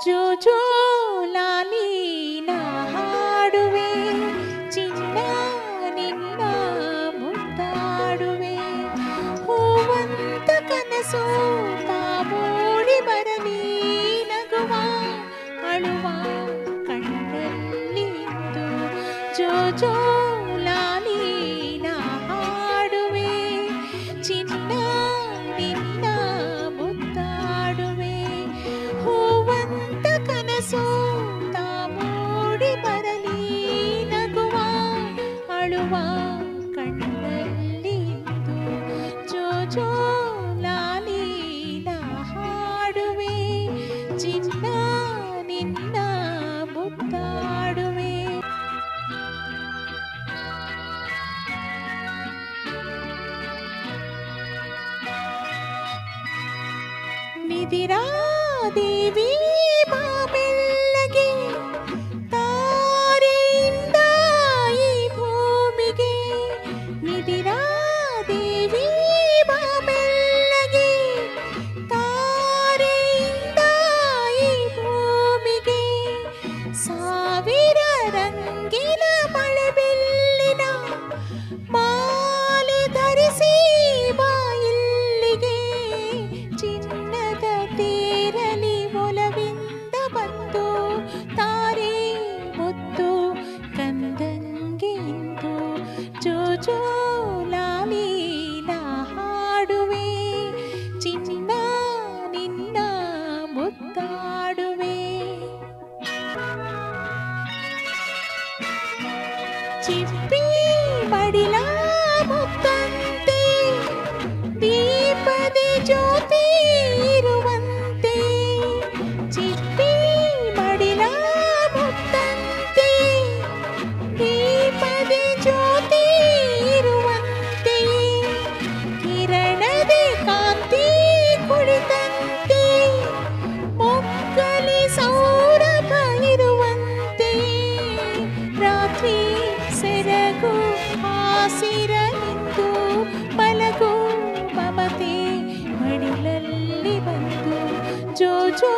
ಜೋ ಜೋ ಲಾಲಿ ನಾ ಹಾಡುವೆ ಚಿನ್ನ ನಿನ್ನ ಮುದ್ದಾಡುವೆ ಹೂವಂತ ಕನಸು ತಾ ಮೂಡಿ ಬರಲಿ ನಗುವ ಅಳುವ ಕಣ್ಣಲ್ಲಿಂದು ಜೋ ಜೋ ಲಾಲಿ ನಾ ಹಾಡುವೆ ಚಿನ್ನ ನಿನ್ನ ಮುದ್ದಾಡುವೆ ಹೂವಂತ ಕನಸು ತಾ ಮೂಡಿ ಬರಲಿ ನಗುವ ಅಳುವ ಕಣ್ಣಲ್ಲಿಂದು ಜೋ ಜೋ ಲಾಲಿ ನಾ ಹಾಡುವೆ ಚಿನ್ನ ನಿನ್ನ ಮುದ್ದಾಡುವೆ ನಿದಿರಾ ದೇವಿ ಬಾಬೆಲ್ಲಗೆ ತಾರೆಯಿಂದ ಈ ಭೂಮಿಗೆ ನಿದಿರಾ ದೇವಿ ಬಾಬೆಲ್ಲಗೆ ತಾರೆಯಿಂದ ಈ ಭೂಮಿಗೆ ಸಾವಿರ ರಂಗಿನ ಮಳೆಬಿಲ್ಲಿನ ಮಾಲೆ ಧರಿಸಿ ಬಾಯಿಲ್ಲಿಗೆ ಚಿನ್ನದ ತೇರಲಿ ಒಲವಿಂದ ಬಂದು ತಾರೆ ಮುತ್ತು ಕಂದಂಗೆಂದು ಜೋ ಜೋ ಲಾಲಿ ನಾ ಹಾಡುವೆ ಚಿನ್ನ ನಿನ್ನ ಮುದ್ದಾಡುವೆ ಚಿಪ್ಪಿ ಮಡಿಲ ಮುತ್ತಂತೆ ದೀಪದ ಜ್ಯೋತಿ ಇರುವಂತೆ ಚಿಪ್ಪಿ ಮಡಿಲ ಮುತ್ತಂತೆ ದೀಪದ ಜ್ಯೋತಿ ಇರುವಂತೆ ಕಿರಣದ ಕಾಂತಿ ಕುಳಿತಂತೆ ಮೊಗ್ಗಲಿ ಸೌರಭ ಇರುವಂತೆ ರಾತ್ರಿ ಸೆರಗು ಹಾಸಿರಲಿಂದು ಮಲಗು ಮಮತೆ ಮಡಿಲಲ್ಲಿ ಬಂದು ಜೋ ಜೋ